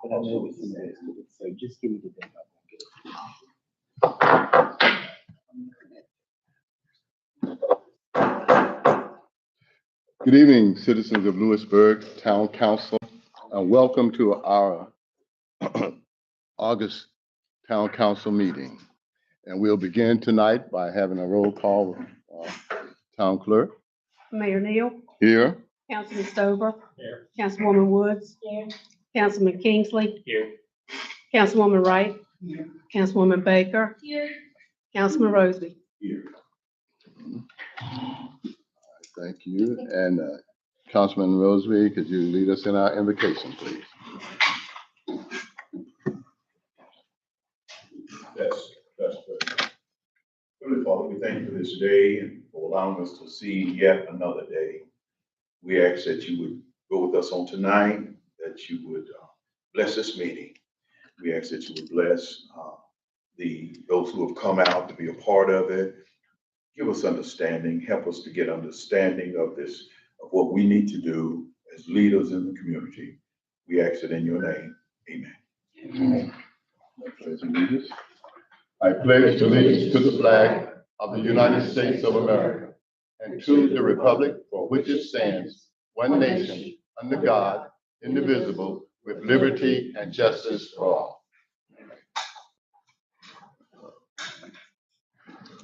But I know it's in there, so just give me the date. Good evening, citizens of Louisburg Town Council. Welcome to our August Town Council meeting. And we'll begin tonight by having a roll call with Town Clerk. Mayor Neal, Here. Councilman Stover, Here. Councilwoman Woods, Here. Councilman Kingsley, Here. Councilwoman Wright, Councilwoman Baker, Here. Councilman Roseby. Here. Thank you. And Councilman Roseby, could you lead us in our invocation, please? That's good. Heavenly Father, we thank you for this day and for allowing us to see yet another day. We ask that you would go with us on tonight, that you would bless this meeting. We ask that you would bless those who have come out to be a part of it. Give us understanding, help us to get understanding of this, of what we need to do as leaders in the community. We ask it in your name. Amen. I pledge allegiance to the flag of the United States of America and to the republic for which it stands, one nation, under God, indivisible, with liberty and justice for all.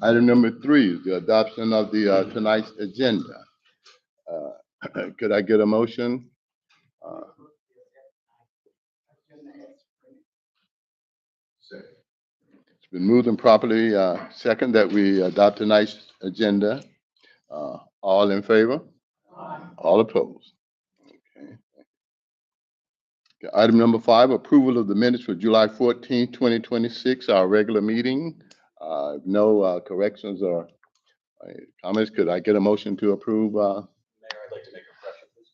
Item number 3 is the adoption of the tonight's agenda. Could I get a motion? It's been moved and properly second that we adopt tonight's agenda. All in favor? Aye. All opposed? Okay. Item number 5, approval of the minutes for July 14, 2026, our regular meeting. No corrections or comments. Could I get a motion to approve? Mayor, I'd like to make a correction, please.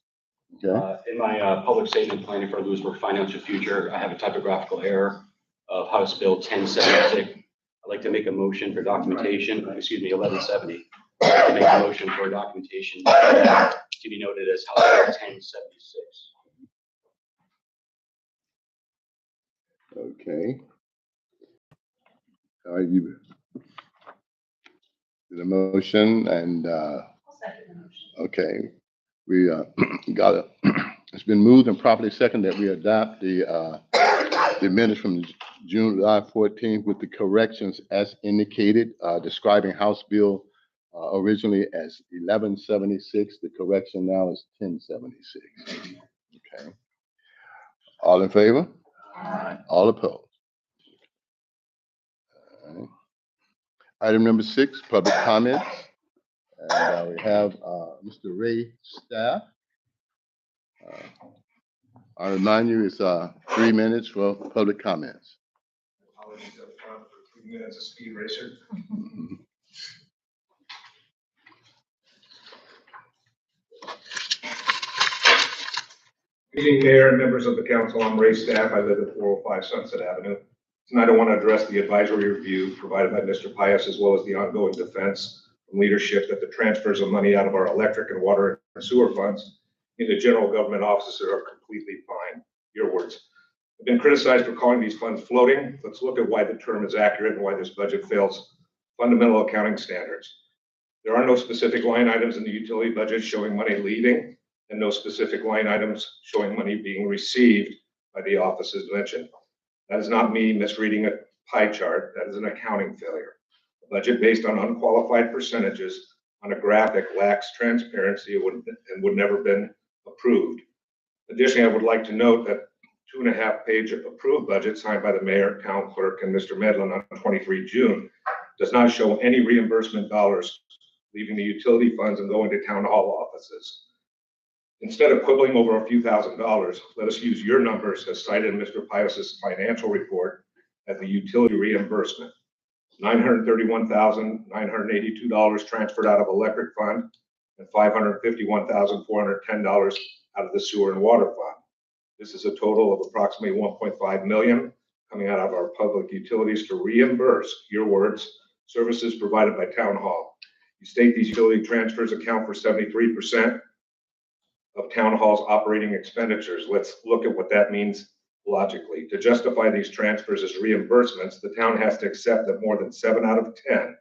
Okay. In my public statement planning for Louisburg financial future, I have a typographical error of House Bill 1076. I'd like to make a motion for documentation, 1170. I'd like to make a motion for documentation to be noted as House Bill 1076. Okay. You did a motion and I'll second the motion. okay, we got it. It's been moved and properly seconded that we adopt the minutes from July 14th with the corrections as indicated, describing House Bill originally as 1176. The correction now is 1076. Okay. All in favor? Aye. All opposed? All right. Item number 6, public comments. And we have Mr. Ray Staff. I remind you, it's 3 minutes for public comments. Apologies up front for 3 minutes of speed racer. Good evening, Mayor and members of the council. I'm Ray Staff. I live at 405 Sunset Avenue. Tonight, I want to address the advisory review provided by Mr. Pius, as well as the ongoing defense from leadership that the transfers of money out of our electric and water and sewer funds into general government offices are completely fine. Your words. I've been criticized for calling these funds floating. Let's look at why the term is accurate and why this budget fails fundamental accounting standards. There are no specific line items in the utility budget showing money leaving, and no specific line items showing money being received by the offices mentioned. That is not me misreading a pie chart. That is an accounting failure. A budget based on unqualified percentages on a graphic lacks transparency and would never been approved. Additionally, I would like to note that 2.5-page approved budget signed by the mayor, town clerk, and Mr. Medlin on 23 June does not show any reimbursement dollars leaving the utility funds and going to town hall offices. Instead of quibbling over a few $1,000s, let us use your numbers as cited in Mr. Pius's financial report as the utility reimbursement. $931,982 transferred out of electric fund and $551,410 out of the sewer and water fund. This is a total of approximately $1.5 million coming out of our public utilities to reimburse, your words, services provided by town hall. You state these utility transfers account for 73% of town hall's operating expenditures. Let's look at what that means Logically, to justify these transfers as reimbursements, the town has to accept that more than 7 out of 10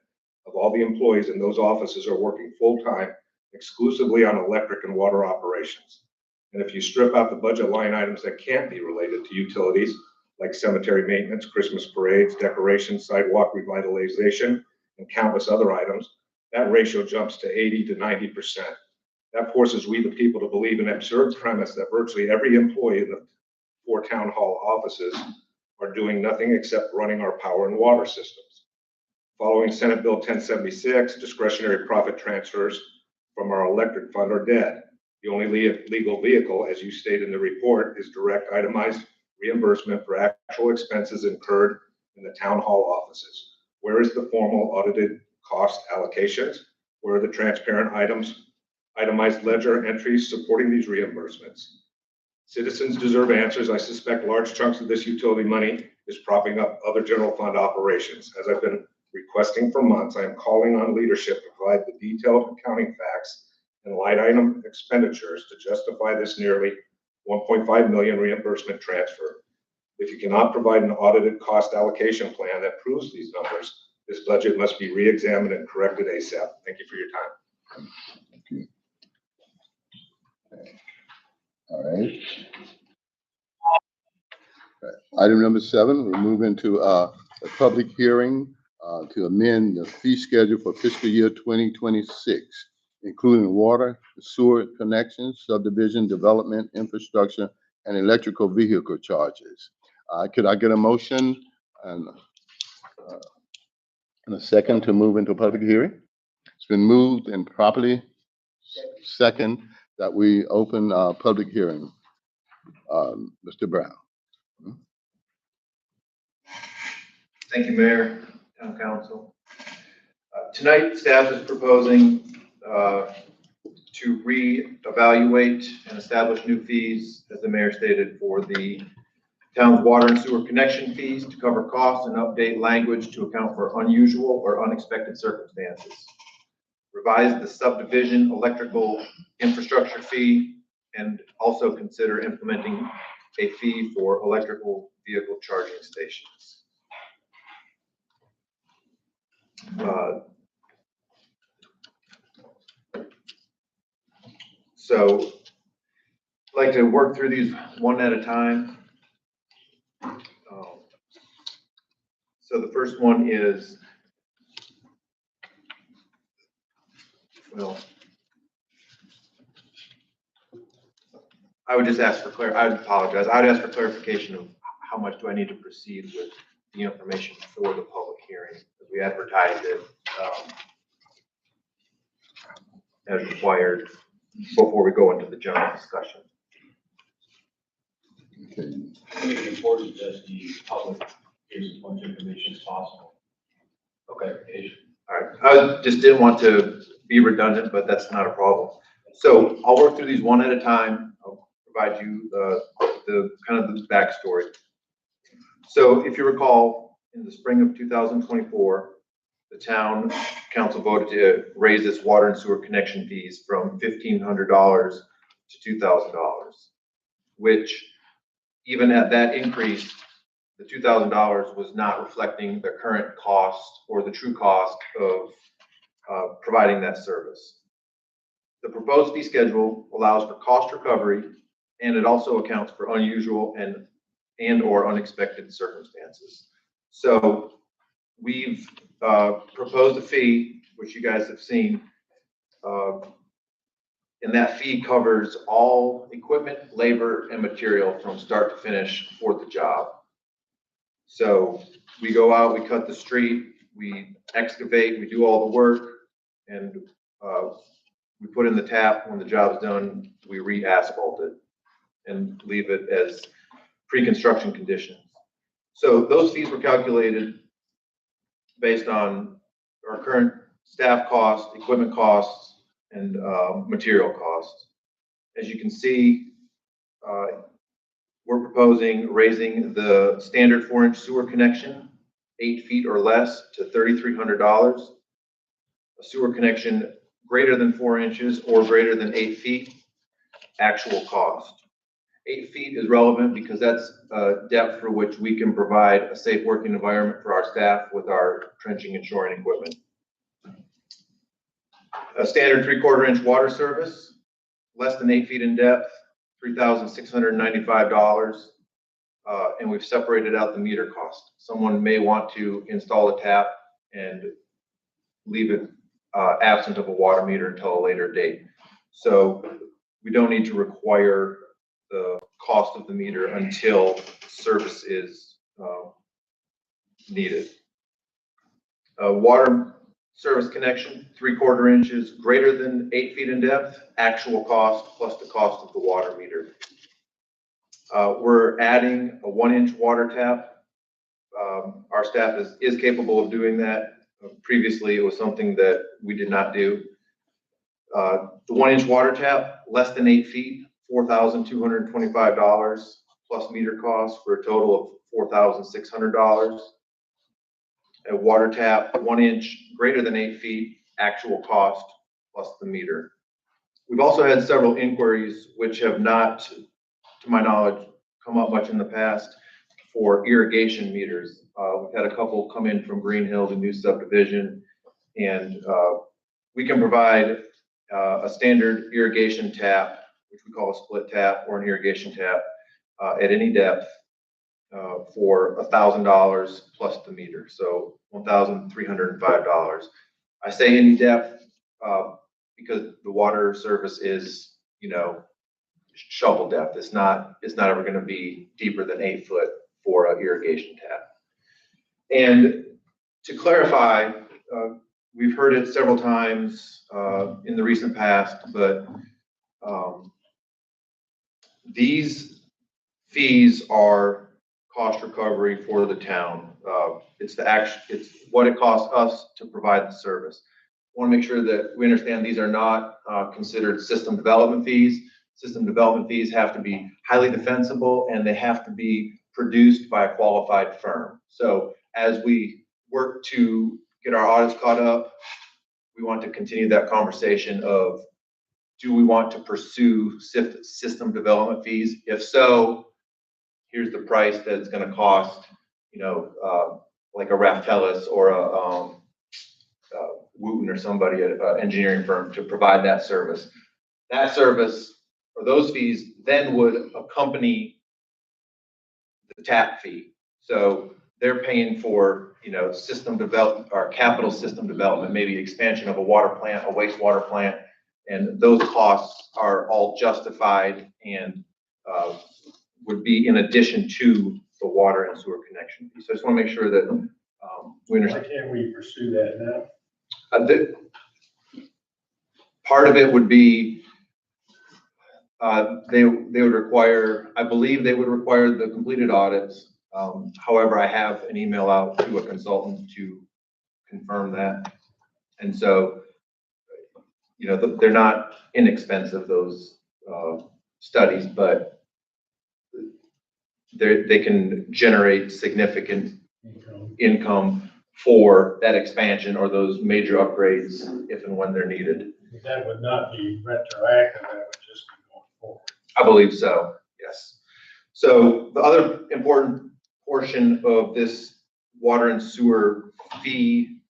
of all the employees in those offices are working full-time exclusively on electric and water operations. And if you strip out the budget line items that can't be related to utilities, like cemetery maintenance, Christmas parades, decorations, sidewalk revitalization, and countless other items, that ratio jumps to 80 to 90%. That forces we the people to believe an absurd premise that virtually every employee in the 4 town hall offices are doing nothing except running our power and water systems. Following Senate Bill 1076, discretionary profit transfers from our electric fund are dead. The only legal vehicle, as you state in the report, is direct itemized reimbursement for actual expenses incurred in the town hall offices. Where is the formal audited cost allocations? Where are the transparent itemized ledger entries supporting these reimbursements? Citizens deserve answers. I suspect large chunks of this utility money is propping up other general fund operations. As I've been requesting for months, I am calling on leadership to provide the detailed accounting facts and line item expenditures to justify this nearly 1.5 million reimbursement transfer. If you cannot provide an audited cost allocation plan that proves these numbers, this budget must be re-examined and corrected ASAP. Thank you for your time. Thank you. All right. Item number 7, we'll move into a public hearing to amend the fee schedule for fiscal year 2026, including water, sewer connections, subdivision development, infrastructure, and electrical vehicle charges. Could I get a motion and a second to move into public hearing? It's been moved and properly second that we open public hearing. Mr. Brown. Thank you, Mayor, Town Council. Tonight, staff is proposing to re-evaluate and establish new fees, as the mayor stated, for the town's water and sewer connection fees to cover costs and update language to account for unusual or unexpected circumstances. Revise the subdivision electrical infrastructure fee and also consider implementing a fee for electrical vehicle charging stations. So I'd like to work through these one at a time. So the first one is, well, I would just ask for I would apologize. I would ask for clarification of how much do I need to proceed with the information for the public hearing. We advertised it as required before we go into the general discussion. Okay. I think it's important that the public gives as much information as possible. Okay. All right. I just didn't want to be redundant, but that's not a problem. So I'll work through these one at a time. I'll provide you the kind of the backstory. So if you recall, in the spring of 2024, the town council voted to raise its water and sewer connection fees from $1,500 to $2,000, which even at that increase, the $2,000 was not reflecting the current cost or the true cost of providing that service. The proposed fee schedule allows for cost recovery, and it also accounts for unusual and or unexpected circumstances. So we've proposed a fee, which you guys have seen, and that fee covers all equipment, labor, and material from start to finish for the job. So we go out, we cut the street, we excavate, we do all the work, and we put in the tap. When the job's done, we re-asphalt it and leave it as pre-construction conditions. So those fees were calculated based on our current staff costs, equipment costs, and material costs. As you can see, we're proposing raising the standard 4-inch sewer connection 8 feet or less to $3,300. A sewer connection greater than 4 inches or greater than 8 feet, actual cost 8 feet is relevant because that's a depth for which we can provide a safe working environment for our staff with our trenching and shoring equipment. A standard 3/4 inch water service, less than 8 feet in depth, $3,695. And we've separated out the meter cost. Someone may want to install a tap and leave it absent of a water meter until a later date. So we don't need to require the cost of the meter until service is needed. Water service connection, 3/4 inches, greater than 8 feet in depth, actual cost plus the cost of the water meter. We're adding a 1-inch water tap. Our staff is capable of doing that. Previously, it was something that we did not do. The 1-inch water tap, less than 8 feet, $4,225 plus meter cost for a total of $4,600. A water tap, 1 inch, greater than 8 feet, actual cost plus the meter. We've also had several inquiries which have not, to my knowledge, come up much in the past for irrigation meters. We've had a couple come in from Green Hill, the new subdivision, and we can provide a standard irrigation tap, which we call a split tap or an irrigation tap, at any depth for $1,000 plus the meter, so $1,305. I say any depth because the water service is, shovel depth. It's not ever going to be deeper than 8 foot for an irrigation tap. And to clarify, we've heard it several times in the recent past, but these fees are cost recovery for the town. It's what it costs us to provide the service. I want to make sure that we understand these are not considered system development fees. System development fees have to be highly defensible and they have to be produced by a qualified firm. So as we work to get our audits caught up, we want to continue that conversation of, do we want to pursue system development fees? If so, here's the price that it's going to cost, like a Raftellus or a Wooten or somebody at an engineering firm to provide that service. That service or those fees then would accompany the tap fee. So they're paying for, system development or capital system development, maybe expansion of a water plant, a wastewater plant, and those costs are all justified and would be in addition to the water and sewer connection fee. So I just want to make sure that we understand. Why can't we pursue that now? Part of it would be they would require, I believe they would require the completed audits. However, I have an email out to a consultant to confirm that. And so, they're not inexpensive, those studies, but they can generate significant income for that expansion or those major upgrades if and when they're needed. But that would not be retroactive, that would just be going forward. I believe so, yes. So the other important portion of this water and sewer fee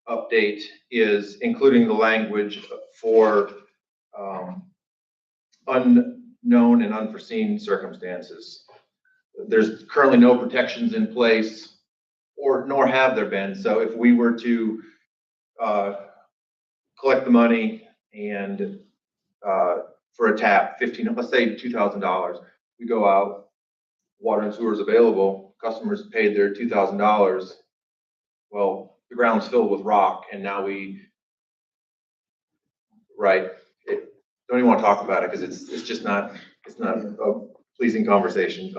update is including the language for unknown and unforeseen circumstances. There's currently no protections in place, nor have there been. So if we were to collect the money and for a tap, let's say $2,000, we go out, water and sewer is available, customers paid their $2,000. Well, the ground's filled with rock, and now don't even want to talk about it because it's just not a pleasing conversation.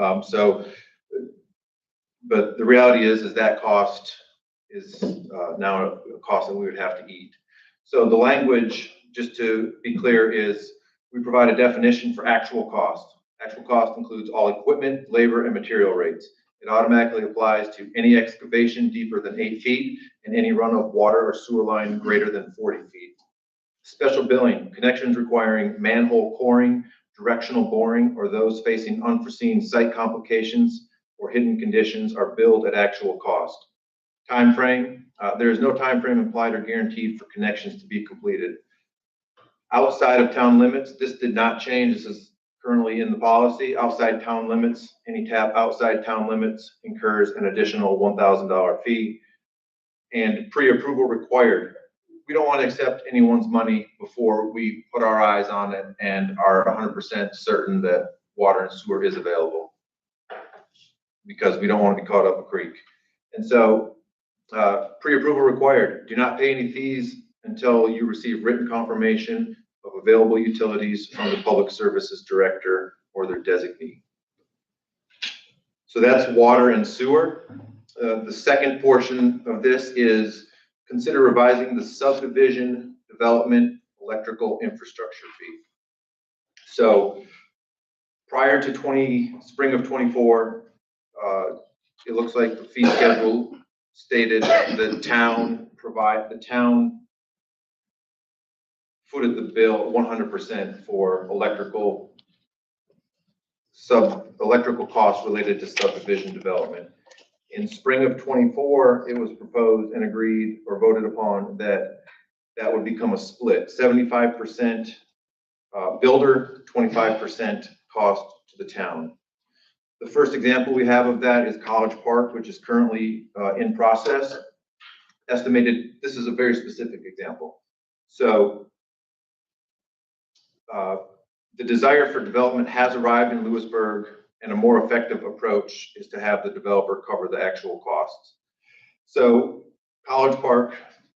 But the reality is that cost is now a cost that we would have to eat. So the language, just to be clear, is we provide a definition for actual cost. Actual cost includes all equipment, labor, and material rates. It automatically applies to any excavation deeper than 8 feet and any run of water or sewer line greater than 40 feet. Special billing, connections requiring manhole coring, directional boring, or those facing unforeseen site complications or hidden conditions are billed at actual cost. Time frame, there is no time frame implied or guaranteed for connections to be completed. Outside of town limits, this did not change. This is currently in the policy. Outside town limits, any tap outside town limits incurs an additional $1,000 fee. And pre-approval required. We don't want to accept anyone's money before we put our eyes on it and are 100% certain that water and sewer is available, because we don't want to be caught up a creek. And so pre-approval required. Do not pay any fees until you receive written confirmation of available utilities from the Public Services Director or their designee. So that's water and sewer. The second portion of this is consider revising the subdivision development electrical infrastructure fee. So prior to spring of 24, it looks like the fee schedule stated the town footed the bill 100% for electrical costs related to subdivision development. In spring of 24, it was proposed and agreed or voted upon that would become a split, 75% builder, 25% cost to the town. The first example we have of that is College Park, which is currently in process. Estimated, this is a very specific example. So the desire for development has arrived in Louisburg, and a more effective approach is to have the developer cover the actual costs. So College Park,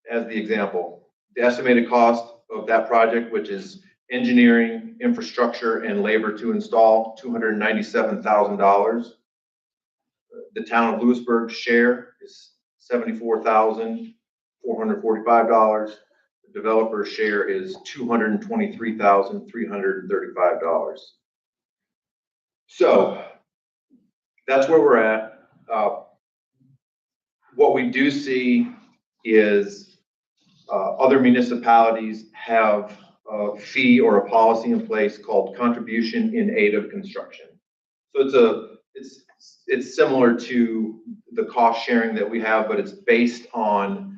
as the example, the estimated cost of that project, which is engineering, infrastructure, and labor to install, $297,000. The town of Louisburg's share is $74,445. The developer's share is $223,335. So that's where we're at. What we do see is other municipalities have a fee or a policy in place called contribution in aid of construction. So it's similar to the cost sharing that we have, but it's based on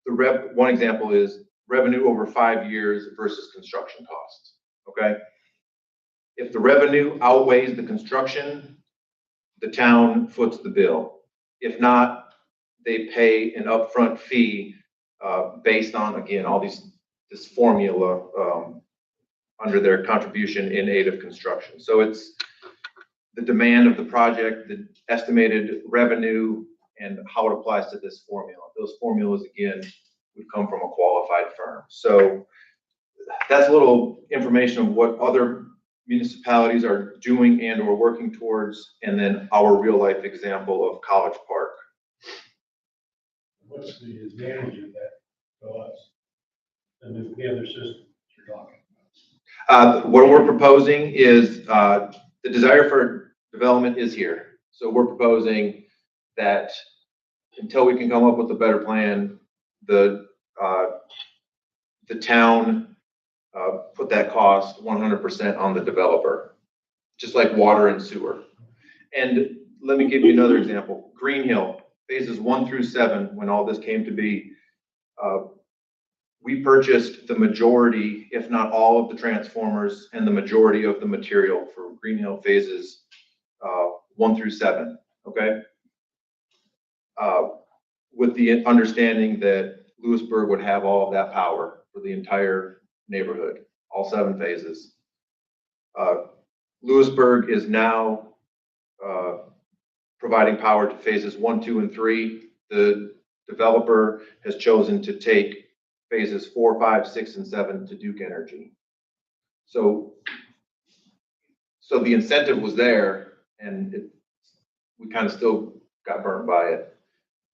one example is revenue over 5 years versus construction costs. Okay. If the revenue outweighs the construction, the town foots the bill. If not, they pay an upfront fee based on, again, this formula under their contribution in aid of construction. So it's the demand of the project, the estimated revenue, and how it applies to this formula. Those formulas, again, would come from a qualified firm. So that's a little information of what other municipalities are doing and or working towards, and then our real life example of College Park. What's the advantage of that to us? And if the other systems you're talking about? What we're proposing is the desire for development is here. So we're proposing that until we can come up with a better plan, the town put that cost 100% on the developer, just like water and sewer. And let me give you another example. Green Hill, phases 1 through 7, when all this came to be, we purchased the majority, if not all, of the transformers and the majority of the material for Green Hill phases 1 through 7, okay? With the understanding that Louisburg would have all of that power for the entire neighborhood, all 7 phases. Louisburg is now providing power to phases 1, 2, and 3. The developer has chosen to take phases 4, 5, 6, and 7 to Duke Energy. So the incentive was there, and we kind of still got burned by it.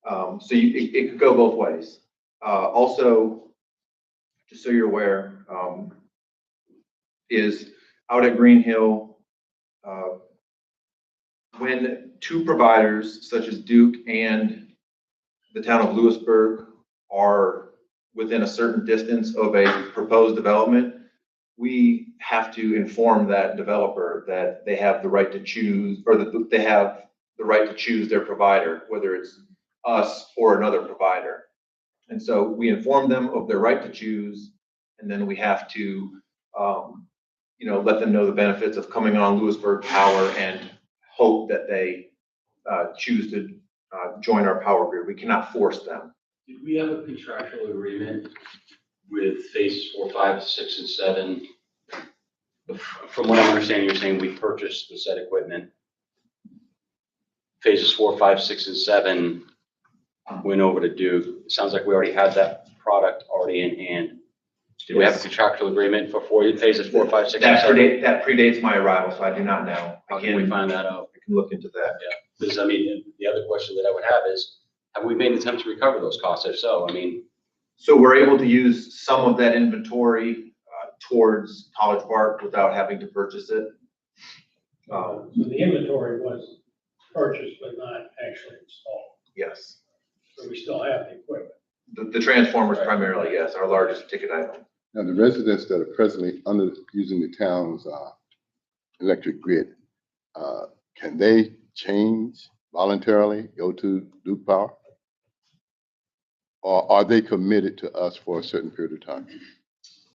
So it could go both ways. Also, just so you're aware, is out at Green Hill, when 2 providers such as Duke and the town of Louisburg are within a certain distance of a proposed development, we have to inform that developer that they have the right to choose, or that they have the right to choose their provider, whether it's us or another provider. And so we inform them of their right to choose, and then we have to, let them know the benefits of coming on Louisburg Power and hope that they choose to join our power grid. We cannot force them. Did we have a contractual agreement with phases 4, 5, 6, and 7? From what I'm understanding, you're saying we purchased the said equipment. Phases 4, 5, 6, and 7 went over to Duke. It sounds like we already had that product already in hand. Did we have a contractual agreement for phases 4, 5, 6, and 7? That predates my arrival, so I do not know. How can we find that out? I can look into that. Yeah, because I mean, the other question that I would have is, have we made an attempt to recover those costs? If so, I mean, So we're able to use some of that inventory towards College Park without having to purchase it. So the inventory was purchased but not actually installed. Yes. So we still have the equipment. The transformers primarily, yes, our largest ticket item. Now, the residents that are presently using the town's electric grid, can they change voluntarily, go to Duke Power? Or are they committed to us for a certain period of time?